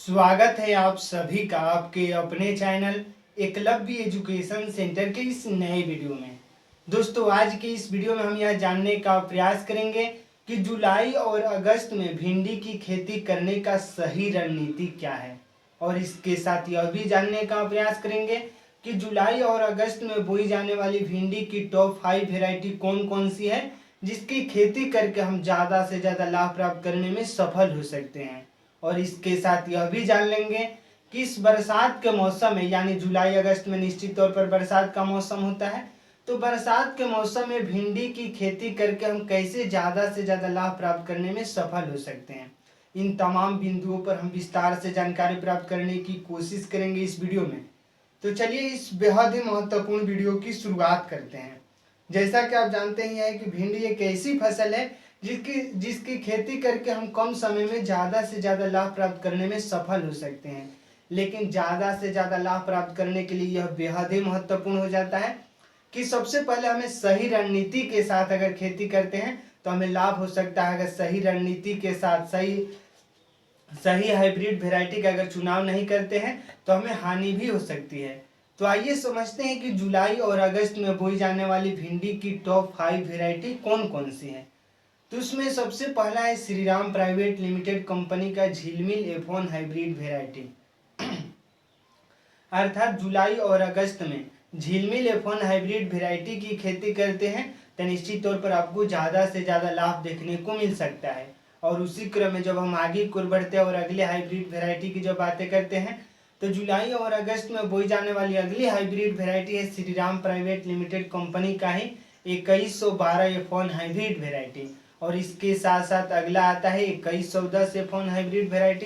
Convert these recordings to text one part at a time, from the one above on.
स्वागत है आप सभी का आपके अपने चैनल एकलव्य एजुकेशन सेंटर के इस नए वीडियो में। दोस्तों, आज की इस वीडियो में हम यह जानने का प्रयास करेंगे कि जुलाई और अगस्त में भिंडी की खेती करने का सही रणनीति क्या है, और इसके साथ यह भी जानने का प्रयास करेंगे कि जुलाई और अगस्त में बोई जाने वाली भिंडी की टॉप 5 वेराइटी कौन कौन सी है जिसकी खेती करके हम ज़्यादा से ज़्यादा लाभ प्राप्त करने में सफल हो सकते हैं। और इसके साथ यह भी जान लेंगे कि इस बरसात के मौसम में, यानी जुलाई अगस्त में निश्चित तौर पर बरसात का मौसम होता है, तो बरसात के मौसम में भिंडी की खेती करके हम कैसे ज़्यादा से ज़्यादा लाभ प्राप्त करने में सफल हो सकते हैं। इन तमाम बिंदुओं पर हम विस्तार से जानकारी प्राप्त करने की कोशिश करेंगे इस वीडियो में। तो चलिए इस बेहद ही महत्वपूर्ण वीडियो की शुरुआत करते हैं। जैसा कि आप जानते ही हैं कि भिंडी एक ऐसी फसल है जिसकी खेती करके हम कम समय में ज़्यादा से ज़्यादा लाभ प्राप्त करने में सफल हो सकते हैं। लेकिन ज़्यादा से ज़्यादा लाभ प्राप्त करने के लिए यह बेहद ही महत्वपूर्ण हो जाता है कि सबसे पहले हमें सही रणनीति के साथ अगर खेती करते हैं तो हमें लाभ हो सकता है। अगर सही रणनीति के साथ सही हाइब्रिड वेराइटी का अगर चुनाव नहीं करते हैं तो हमें हानि भी हो सकती है। तो आइए समझते हैं कि जुलाई और अगस्त में बोई जाने वाली भिंडी की टॉप 5 वेराइटी कौन कौन सी है। तो उसमें सबसे पहला है श्रीराम प्राइवेट लिमिटेड कंपनी का झिलमिल F1 हाइब्रिड वेराइटी। अर्थात जुलाई और अगस्त में झिलमिल F1 हाइब्रिड वेराइटी की खेती करते हैं तो निश्चित तौर पर आपको ज़्यादा से ज़्यादा लाभ देखने को मिल सकता है। और उसी क्रम में जब हम आगे की ओर बढ़ते हैं और अगले हाइब्रिड वेराइटी की जब बातें करते हैं तो जुलाई और अगस्त में बोई जाने वाली अगली हाइब्रिड वेराइटी है श्रीराम प्राइवेट लिमिटेड कंपनी का ही 2112 F1 हाइब्रिड वेराइटी। और इसके साथ साथ अगला आता है 2110 F1 हाइब्रिड वेराइटी।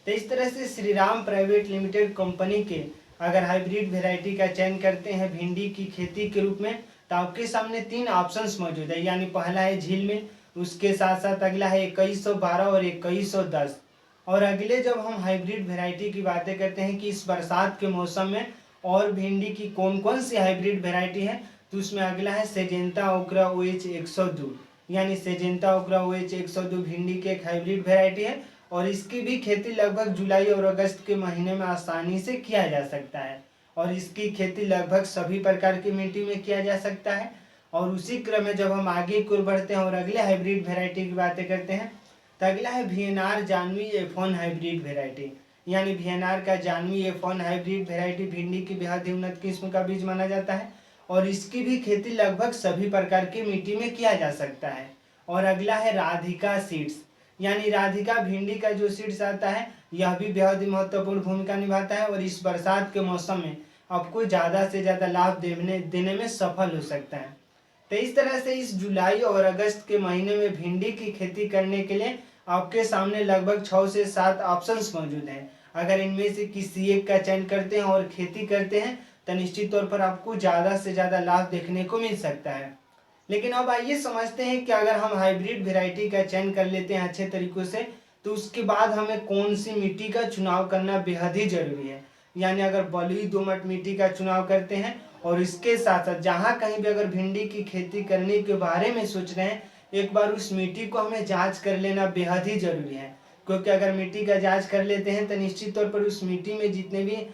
तो इस तरह से श्रीराम प्राइवेट लिमिटेड कंपनी के अगर हाइब्रिड वेराइटी का चयन करते हैं भिंडी की खेती के रूप में तो आपके सामने 3 ऑप्शंस मौजूद है। यानी पहला है झिलमिल, उसके साथ साथ अगला है 2112 और 2110। और अगले जब हम हाइब्रिड वेराइटी की बातें करते हैं कि इस बरसात के मौसम में और भिंडी की कौन कौन सी हाइब्रिड वेराइटी है, तो उसमें अगला है सेजेंटा ओग्रा OH 102। यानी सेजेंटा ओग्रा OH 102 भिंडी की एक हाइब्रिड वेराइटी है और इसकी भी खेती लगभग जुलाई और अगस्त के महीने में आसानी से किया जा सकता है। और इसकी खेती लगभग सभी प्रकार की मिट्टी में किया जा सकता है। और उसी क्रम में जब हम आगे की ओर बढ़ते हैं और अगले हाइब्रिड वेराइटी की बातें करते हैं तो अगला है VNR Janvi F1 hybrid variety. यानी VNR का जानवी F1 हाइब्रिड वेराइटी भिंडी की बेहद ही उन्नत किस्म का बीज माना जाता है और इसकी भी खेती लगभग सभी प्रकार की मिट्टी में किया जा सकता है। और अगला है राधिका सीड्स। यानी राधिका भिंडी का जो सीड्स आता है यह भी बेहद ही महत्वपूर्ण भूमिका निभाता है और इस बरसात के मौसम में आपको ज़्यादा से ज़्यादा लाभ देने में सफल हो सकता है। तो इस तरह से इस जुलाई और अगस्त के महीने में भिंडी की खेती करने के लिए आपके सामने लगभग 6 से 7 ऑप्शंस मौजूद हैं। अगर इनमें से किसी एक का चयन करते हैं और खेती करते हैं तो निश्चित तौर पर आपको ज़्यादा से ज़्यादा लाभ देखने को मिल सकता है। लेकिन अब आइए समझते हैं कि अगर हम हाइब्रिड वेराइटी का चयन कर लेते हैं अच्छे तरीकों से तो उसके बाद हमें कौन सी मिट्टी का चुनाव करना बेहद ही जरूरी है। यानी अगर बलुई दोमट मिट्टी का चुनाव करते हैं और इसके साथ साथ जहाँ कहीं भी अगर भिंडी की खेती करने के बारे में सोच रहे हैं एक बार उस मिट्टी को हमें जांच कर लेना बेहद ही जरूरी है। क्योंकि अगर मिट्टी का जांच कर लेते हैं तो निश्चित तौर पर उस मिट्टी में जितने भी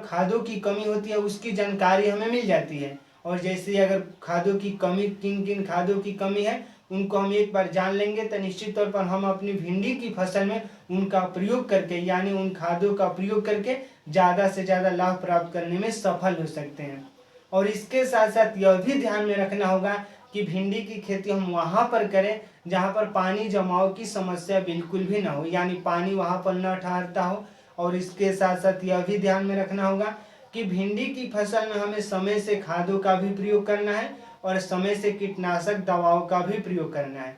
खादों की कमी होती है उसकी जानकारी हमें मिल जाती है। और जैसे अगर खादों की कमी, किन किन खादों की कमी है उनको हम एक बार जान लेंगे तो निश्चित तौर पर हम अपनी भिंडी की फसल में उनका प्रयोग करके, यानी उन खादों का प्रयोग करके ज़्यादा से ज़्यादा लाभ प्राप्त करने में सफल हो सकते हैं। और इसके साथ साथ यह भी ध्यान में रखना होगा कि भिंडी की खेती हम वहाँ पर करें जहाँ पर पानी जमाव की समस्या बिल्कुल भी ना हो, यानी पानी वहाँ पर न ठहरता हो। और इसके साथ साथ यह भी ध्यान में रखना होगा कि भिंडी की फसल में हमें समय से खादों का भी प्रयोग करना है और समय से कीटनाशक दवाओं का भी प्रयोग करना है।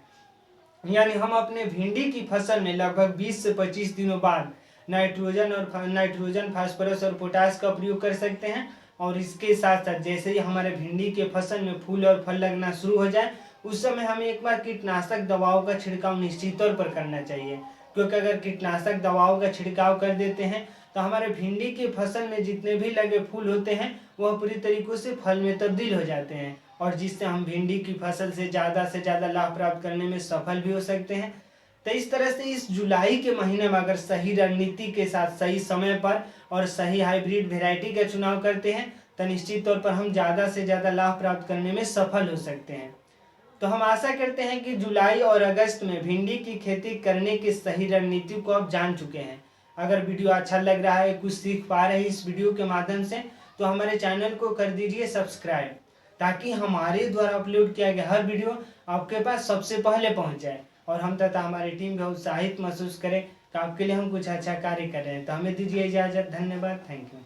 यानी हम अपने भिंडी की फसल में लगभग 20 से 25 दिनों बाद नाइट्रोजन, फास्फोरस और पोटास का प्रयोग कर सकते हैं। और इसके साथ साथ जैसे ही हमारे भिंडी के फसल में फूल और फल लगना शुरू हो जाए उस समय हमें एक बार कीटनाशक दवाओं का छिड़काव निश्चित तौर पर करना चाहिए। क्योंकि अगर कीटनाशक दवाओं का छिड़काव कर देते हैं तो हमारे भिंडी की फसल में जितने भी लगे फूल होते हैं वह पूरी तरीकों से फल में तब्दील हो जाते हैं और जिससे हम भिंडी की फसल से ज़्यादा लाभ प्राप्त करने में सफल भी हो सकते हैं। तो इस तरह से इस जुलाई के महीने में अगर सही रणनीति के साथ सही समय पर और सही हाइब्रिड वेराइटी का चुनाव करते हैं तो निश्चित तौर पर हम ज़्यादा से ज़्यादा लाभ प्राप्त करने में सफल हो सकते हैं। तो हम आशा करते हैं कि जुलाई और अगस्त में भिंडी की खेती करने की सही रणनीति को आप जान चुके हैं। अगर वीडियो अच्छा लग रहा है, कुछ सीख पा रहे हैं इस वीडियो के माध्यम से, तो हमारे चैनल को कर दीजिए सब्सक्राइब, ताकि हमारे द्वारा अपलोड किया गया हर वीडियो आपके पास सबसे पहले पहुंच जाए और हम तथा हमारी टीम भी उत्साहित महसूस करें कि आपके लिए हम कुछ अच्छा कार्य कर रहे हैं। तो हमें दीजिए इजाज़त। धन्यवाद। Thank you.